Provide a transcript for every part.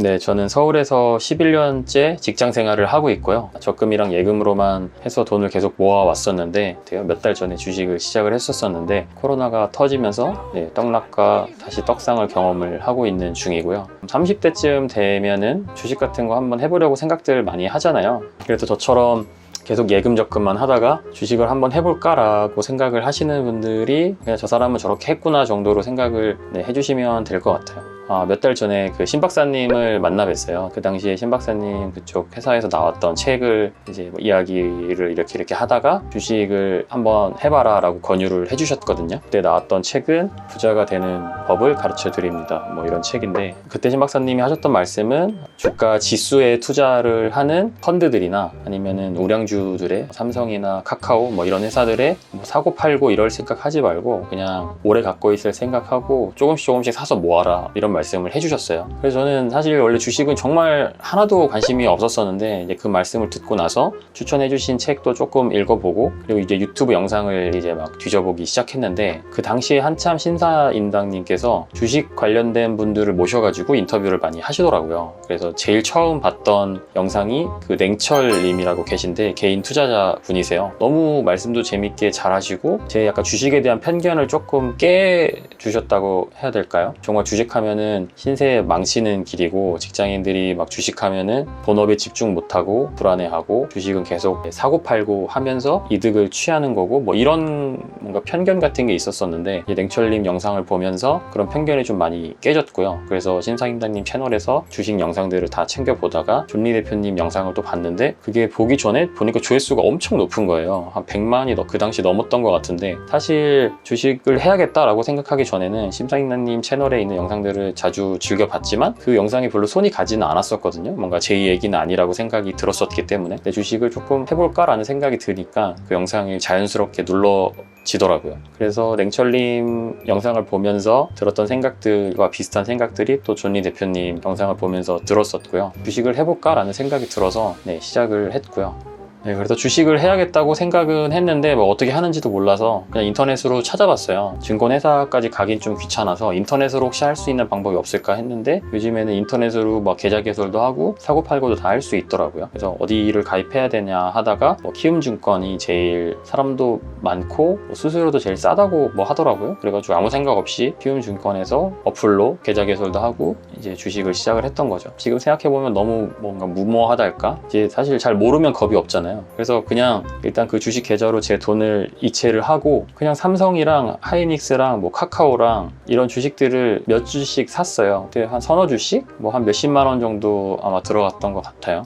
네, 저는 서울에서 11년째 직장 생활을 하고 있고요. 적금이랑 예금으로만 해서 돈을 계속 모아왔었는데 제가 몇 달 전에 주식을 시작을 했었는데 코로나가 터지면서 떡락과 다시 떡상을 경험을 하고 있는 중이고요. 30대쯤 되면은 주식 같은 거 한번 해보려고 생각들 많이 하잖아요. 그래서 저처럼 계속 예금 적금만 하다가 주식을 한번 해볼까 라고 생각을 하시는 분들이 그냥 저 사람은 저렇게 했구나 정도로 생각을 해주시면 될 것 같아요. 몇 달 전에 그 신 박사님을 만나 뵀어요. 그 당시에 신 박사님 그쪽 회사에서 나왔던 책을 이제 이야기를 이렇게 하다가 주식을 한번 해봐라 라고 권유를 해주셨거든요. 그때 나왔던 책은 부자가 되는 법을 가르쳐 드립니다. 뭐 이런 책인데 그때 신 박사님이 하셨던 말씀은 주가 지수에 투자를 하는 펀드들이나 아니면은 우량주들의 삼성이나 카카오 뭐 이런 회사들의 뭐 사고 팔고 이럴 생각하지 말고 그냥 오래 갖고 있을 생각하고 조금씩 사서 모아라 이런 말씀을 해주셨어요. 그래서 저는 사실 원래 주식은 정말 하나도 관심이 없었었는데 이제 그 말씀을 듣고 나서 추천해주신 책도 조금 읽어보고 그리고 이제 유튜브 영상을 이제 막 뒤져보기 시작했는데 그 당시에 한참 신사임당님께서 주식 관련된 분들을 모셔가지고 인터뷰를 많이 하시더라고요. 그래서 제일 처음 봤던 영상이 그 냉철님이라고 계신데 개인 투자자 분이세요. 너무 말씀도 재밌게 잘하시고 제 약간 주식에 대한 편견을 조금 깨주셨다고 해야 될까요? 정말 주식하면은 신세 망치는 길이고 직장인들이 막 주식하면은 본업에 집중 못하고 불안해하고 주식은 계속 사고 팔고 하면서 이득을 취하는 거고 뭐 이런 뭔가 편견 같은 게 있었었는데 냉철님 영상을 보면서 그런 편견이 좀 많이 깨졌고요. 그래서 신사임당님 채널에서 주식 영상들을 다 챙겨보다가 존리 대표님 영상을 또 봤는데 그게 보기 전에 보니까 조회수가 엄청 높은 거예요. 한 100만이 그 당시 넘었던 것 같은데 사실 주식을 해야겠다라고 생각하기 전에는 신사임당님 채널에 있는 영상들을 자주 즐겨봤지만 그 영상이 별로 손이 가지는 않았었거든요. 뭔가 제 얘기는 아니라고 생각이 들었었기 때문에 내 주식을 조금 해볼까 라는 생각이 드니까 그 영상이 자연스럽게 눌러지더라고요. 그래서 냉철님 영상을 보면서 들었던 생각들과 비슷한 생각들이 또 존리 대표님 영상을 보면서 들었었고요. 주식을 해볼까 라는 생각이 들어서 시작을 했고요. 그래서 주식을 해야겠다고 생각은 했는데 뭐 어떻게 하는지도 몰라서 그냥 인터넷으로 찾아봤어요. 증권회사까지 가긴 좀 귀찮아서 인터넷으로 혹시 할 수 있는 방법이 없을까 했는데 요즘에는 인터넷으로 막 계좌 개설도 하고 사고 팔고도 다 할 수 있더라고요. 그래서 어디를 가입해야 되냐 하다가 뭐 키움증권이 제일 사람도 많고 뭐 수수료도 제일 싸다고 뭐 하더라고요. 그래가지고 아무 생각 없이 키움증권에서 어플로 계좌 개설도 하고 이제 주식을 시작을 했던 거죠. 지금 생각해보면 너무 뭔가 무모하달까? 이제 사실 잘 모르면 겁이 없잖아요. 그래서 그냥 일단 그 주식 계좌로 제 돈을 이체를 하고 그냥 삼성이랑 하이닉스랑 뭐 카카오랑 이런 주식들을 몇 주씩 샀어요. 그때 한 서너 주씩? 뭐 한 몇십만 원 정도 아마 들어갔던 것 같아요.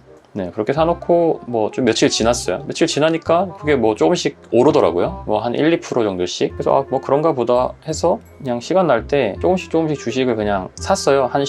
그렇게 사놓고 뭐 좀 며칠 지났어요. 며칠 지나니까 그게 뭐 조금씩 오르더라고요. 뭐 한 1, 2% 정도씩. 그래서 뭐 그런가 보다 해서 그냥 시간 날 때 조금씩 주식을 그냥 샀어요. 한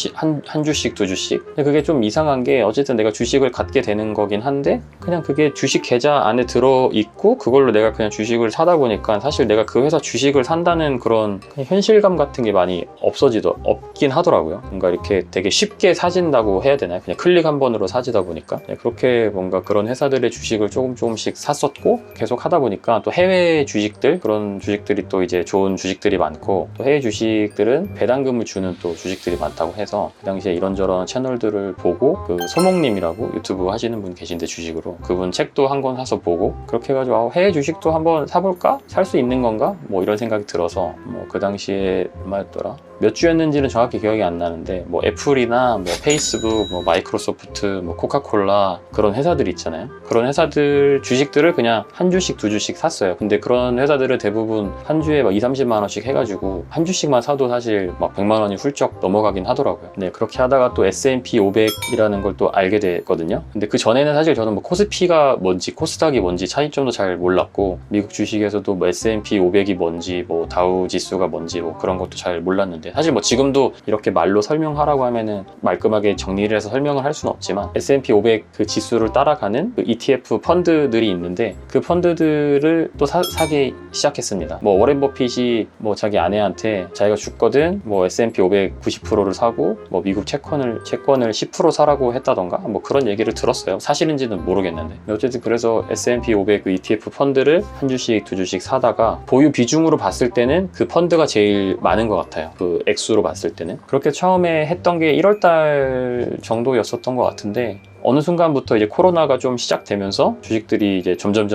주씩, 두 주씩. 근데 그게 좀 이상한 게 어쨌든 내가 주식을 갖게 되는 거긴 한데 그냥 그게 주식 계좌 안에 들어있고 그걸로 내가 그냥 주식을 사다 보니까 사실 내가 그 회사 주식을 산다는 그런 현실감 같은 게 많이 없긴 하더라고요. 뭔가 이렇게 되게 쉽게 사진다고 해야 되나요? 그냥 클릭 한 번으로 사지다 보니까. 그렇게 뭔가 그런 회사들의 주식을 조금씩 샀었고 계속 하다 보니까 또 해외 주식들 그런 주식들이 또 이제 좋은 주식들이 많고 또 해외 주식들은 배당금을 주는 또 주식들이 많다고 해서 그 당시에 이런저런 채널들을 보고 그 소목님이라고 유튜브 하시는 분 계신데 주식으로 그분 책도 한 권 사서 보고 그렇게 해가지고 해외 주식도 한번 사볼까? 살 수 있는 건가? 뭐 이런 생각이 들어서 뭐 그 당시에 얼마였더라? 몇 주였는지는 정확히 기억이 안 나는데 뭐 애플이나 뭐 페이스북, 뭐 마이크로소프트, 뭐 코카콜라 그런 회사들 있잖아요. 그런 회사들 주식들을 그냥 한 주씩 두 주씩 샀어요. 근데 그런 회사들은 대부분 한 주에 막 2, 30만 원씩 해가지고 한 주씩만 사도 사실 막 100만 원이 훌쩍 넘어가긴 하더라고요. 그렇게 하다가 또 S&P 500이라는 걸 또 알게 됐거든요. 근데 그 전에는 사실 저는 뭐 코스피가 뭔지 코스닥이 뭔지 차이점도 잘 몰랐고 미국 주식에서도 뭐 S&P 500이 뭔지 뭐 다우 지수가 뭔지 뭐 그런 것도 잘 몰랐는데 사실 뭐 지금도 이렇게 말로 설명하라고 하면은 말끔하게 정리를 해서 설명을 할 수는 없지만 S&P 500 그 지수를 따라가는 그 ETF 펀드들이 있는데 그 펀드들을 또 사기 시작했습니다. 뭐 워렌 버핏이 뭐 자기 아내한테 자기가 죽거든 뭐 S&P 500 90%를 사고 뭐 미국 채권을 10% 사라고 했다던가 뭐 그런 얘기를 들었어요. 사실인지는 모르겠는데 어쨌든 그래서 S&P 500 그 ETF 펀드를 한 주씩 두 주씩 사다가 보유 비중으로 봤을 때는 그 펀드가 제일 많은 것 같아요. 그 그 액수로 봤을 때는. 그렇게 처음에 했던 게 1월 달 정도였었던 것 같은데 어느 순간부터 이제 코로나가 좀 시작되면서 주식들이 이제 점점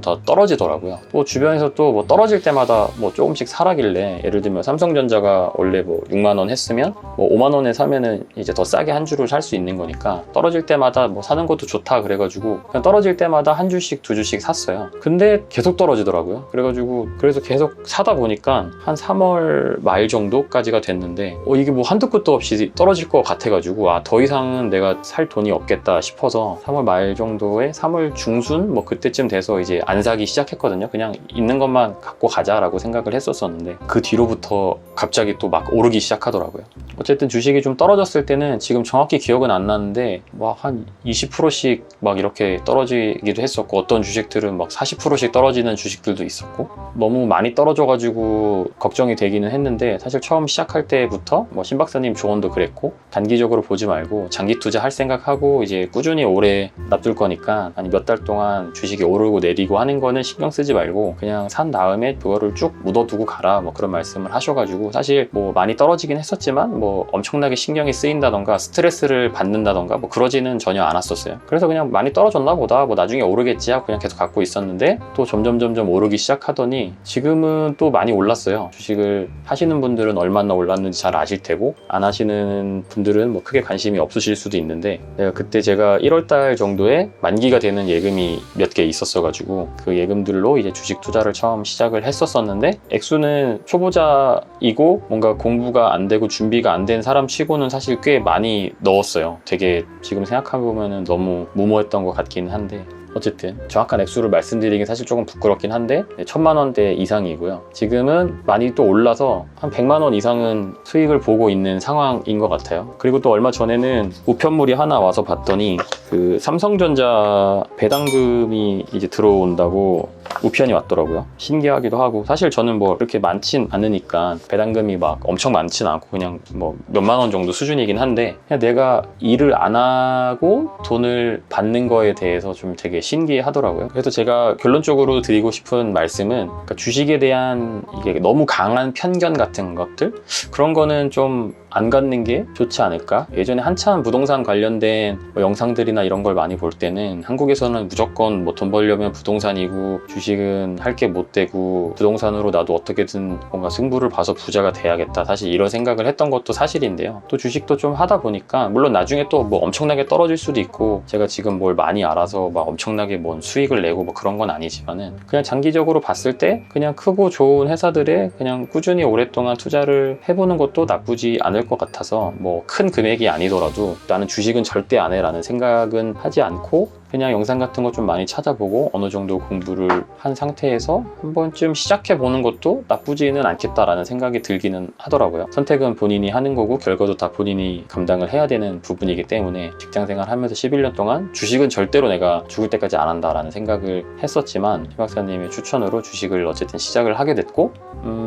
더 떨어지더라고요. 또 주변에서 또 뭐 떨어질 때마다 뭐 조금씩 사라길래, 예를 들면 삼성전자가 원래 뭐 6만 원 했으면 뭐 5만 원에 사면은 이제 더 싸게 한 주를 살 수 있는 거니까 떨어질 때마다 뭐 사는 것도 좋다 그래가지고 그냥 떨어질 때마다 한 주씩 두 주씩 샀어요. 근데 계속 떨어지더라고요. 그래가지고 그래서 계속 사다 보니까 한 3월 말 정도까지가 됐는데 이게 뭐 한도 끝도 없이 떨어질 것 같아가지고 더 이상은 내가 살 돈이 없겠다 싶어서 3월 말 정도에 3월 중순 뭐 그때쯤 돼서 이제 안 사기 시작했거든요. 그냥 있는 것만 갖고 가자라고 생각을 했었었는데 그 뒤로부터 갑자기 또 막 오르기 시작하더라고요. 어쨌든 주식이 좀 떨어졌을 때는 지금 정확히 기억은 안 나는데 막 한 20%씩 막 이렇게 떨어지기도 했었고, 어떤 주식들은 막 40%씩 떨어지는 주식들도 있었고, 너무 많이 떨어져가지고 걱정이 되기는 했는데, 사실 처음 시작할 때부터 뭐 신 박사님 조언도 그랬고 단기적으로 보지 말고 장기 투자할 생각하고 이제 꾸준히 오래 놔둘 거니까 아니 몇 달 동안 주식이 오르고 내리고 하는 거는 신경 쓰지 말고 그냥 산 다음에 그거를 쭉 묻어두고 가라, 뭐 그런 말씀을 하셔가지고, 사실 뭐 많이 떨어지긴 했었지만 뭐 엄청나게 신경이 쓰인다던가 스트레스를 받는다던가 뭐 그러지는 전혀 않았었어요. 그래서 그냥 많이 떨어졌나 보다, 뭐 나중에 오르겠지 하고 그냥 계속 갖고 있었는데, 또 점점 오르기 시작하더니 지금은 또 많이 올랐어요. 주식을 하시는 분들은 얼마나 올랐는지 잘 아실 테고, 안 하시는 분들은 뭐 크게 관심이 없으실 수도 있는데, 그때 제가 1월달 정도에 만기가 되는 예금이 몇 개 있었어가지고 그 예금들로 이제 주식 투자를 처음 시작을 했었는데, 액수는 초보자이고 뭔가 공부가 안 되고 준비가 안 된 사람 치고는 사실 꽤 많이 넣었어요. 되게 지금 생각해보면 너무 무모했던 것 같긴 한데, 어쨌든 정확한 액수를 말씀드리긴 사실 조금 부끄럽긴 한데 1000만 원대 이상이고요. 지금은 많이 또 올라서 한 100만 원 이상은 수익을 보고 있는 상황인 것 같아요. 그리고 또 얼마 전에는 우편물이 하나 와서 봤더니 그 삼성전자 배당금이 이제 들어온다고 우편이 왔더라고요. 신기하기도 하고, 사실 저는 뭐 그렇게 많진 않으니까 배당금이 막 엄청 많진 않고 그냥 뭐 몇만 원 정도 수준이긴 한데, 그냥 내가 일을 안 하고 돈을 받는 거에 대해서 좀 되게 신기하더라고요. 그래서 제가 결론적으로 드리고 싶은 말씀은, 그러니까 주식에 대한 이게 너무 강한 편견 같은 것들, 그런 거는 좀 안 갖는 게 좋지 않을까? 예전에 한참 부동산 관련된 뭐 영상들이나 이런 걸 많이 볼 때는 한국에서는 무조건 뭐 돈 벌려면 부동산이고 주식은 할 게 못 되고 부동산으로 나도 어떻게든 뭔가 승부를 봐서 부자가 돼야겠다, 사실 이런 생각을 했던 것도 사실인데요. 또 주식도 좀 하다 보니까 물론 나중에 또 뭐 엄청나게 떨어질 수도 있고, 제가 지금 뭘 많이 알아서 막 엄청나게 뭔 수익을 내고 뭐 그런 건 아니지만은, 그냥 장기적으로 봤을 때 그냥 크고 좋은 회사들에 그냥 꾸준히 오랫동안 투자를 해보는 것도 나쁘지 않을 것 같아서, 뭐 큰 금액이 아니더라도 나는 주식은 절대 안 해라는 생각은 하지 않고, 그냥 영상 같은 거 좀 많이 찾아보고 어느 정도 공부를 한 상태에서 한 번쯤 시작해 보는 것도 나쁘지는 않겠다라는 생각이 들기는 하더라고요. 선택은 본인이 하는 거고 결과도 다 본인이 감당을 해야 되는 부분이기 때문에, 직장생활 하면서 11년 동안 주식은 절대로 내가 죽을 때까지 안 한다라는 생각을 했었지만, 신 박사님의 추천으로 주식을 어쨌든 시작을 하게 됐고,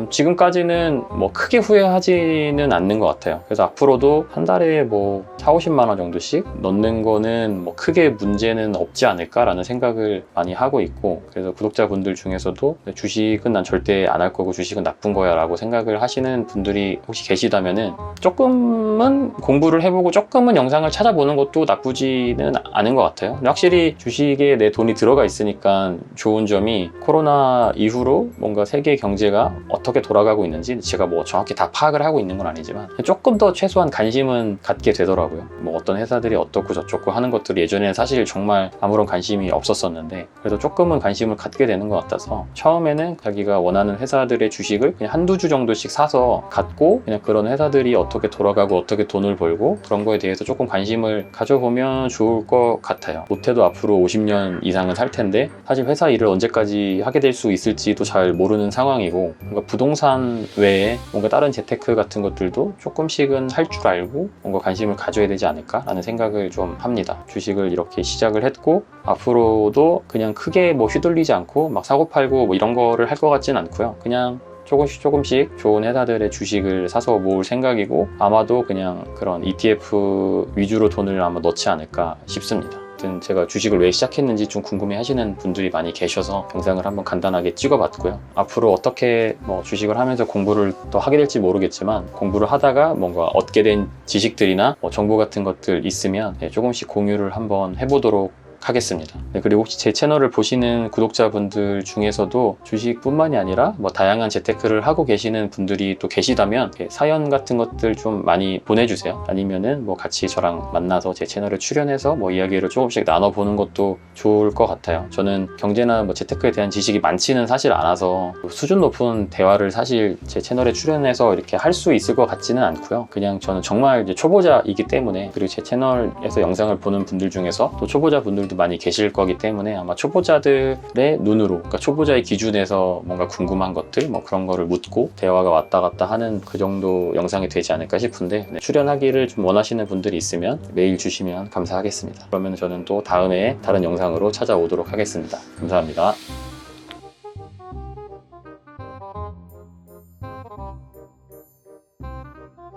지금까지는 뭐 크게 후회하지는 않는 것 같아요. 그래서 앞으로도 한 달에 뭐 40~50만 원 정도씩 넣는 거는 뭐 크게 문제는 없지 않을까라는 생각을 많이 하고 있고, 그래서 구독자분들 중에서도 주식은 난 절대 안 할 거고 주식은 나쁜 거야 라고 생각을 하시는 분들이 혹시 계시다면은, 조금은 공부를 해보고 조금은 영상을 찾아보는 것도 나쁘지는 않은 것 같아요. 근데 확실히 주식에 내 돈이 들어가 있으니까 좋은 점이, 코로나 이후로 뭔가 세계 경제가 어떻게 돌아가고 있는지 제가 뭐 정확히 다 파악을 하고 있는 건 아니지만 조금 더 최소한 관심은 갖게 되더라고요. 뭐 어떤 회사들이 어떻고 저쩌고 하는 것들이 예전에는 사실 정말 아무런 관심이 없었었는데, 그래도 조금은 관심을 갖게 되는 것 같아서, 처음에는 자기가 원하는 회사들의 주식을 그냥 한두 주 정도씩 사서 갖고 그냥 그런 회사들이 어떻게 돌아가고 어떻게 돈을 벌고 그런 거에 대해서 조금 관심을 가져보면 좋을 것 같아요. 못해도 앞으로 50년 이상은 살 텐데 사실 회사 일을 언제까지 하게 될 수 있을지도 잘 모르는 상황이고, 뭔가 부동산 외에 뭔가 다른 재테크 같은 것들도 조금씩은 할 줄 알고 뭔가 관심을 가져야 되지 않을까 라는 생각을 좀 합니다. 주식을 이렇게 시작을 했고 앞으로도 그냥 크게 뭐 휘둘리지 않고 막 사고팔고 뭐 이런 거를 할 것 같진 않고요. 그냥 조금씩 좋은 회사들의 주식을 사서 모을 생각이고, 아마도 그냥 그런 ETF 위주로 돈을 아마 넣지 않을까 싶습니다. 어쨌든 제가 주식을 왜 시작했는지 좀 궁금해 하시는 분들이 많이 계셔서 영상을 한번 간단하게 찍어봤고요. 앞으로 어떻게 주식을 하면서 공부를 또 하게 될지 모르겠지만 공부를 하다가 뭔가 얻게 된 지식들이나 정보 같은 것들 있으면 조금씩 공유를 한번 해보도록 하겠습니다. 그리고 혹시 제 채널을 보시는 구독자분들 중에서도 주식뿐만이 아니라 다양한 재테크를 하고 계시는 분들이 또 계시다면 사연 같은 것들 좀 많이 보내주세요. 아니면은 같이 저랑 만나서 제 채널에 출연해서 이야기를 조금씩 나눠보는 것도 좋을 것 같아요. 저는 경제나 재테크에 대한 지식이 많지는 사실 않아서 수준 높은 대화를 사실 제 채널에 출연해서 이렇게 할 수 있을 것 같지는 않고요. 그냥 저는 정말 이제 초보자이기 때문에, 그리고 제 채널에서 영상을 보는 분들 중에서 또 초보자 분들도 많이 계실 거기 때문에 아마 초보자들의 눈으로, 그러니까 초보자의 기준에서 뭔가 궁금한 것들 그런 거를 묻고 대화가 왔다 갔다 하는 그 정도 영상이 되지 않을까 싶은데, 출연하기를 좀 원하시는 분들이 있으면 메일 주시면 감사하겠습니다. 그러면 저는 또 다음에 다른 영상으로 찾아오도록 하겠습니다. 감사합니다.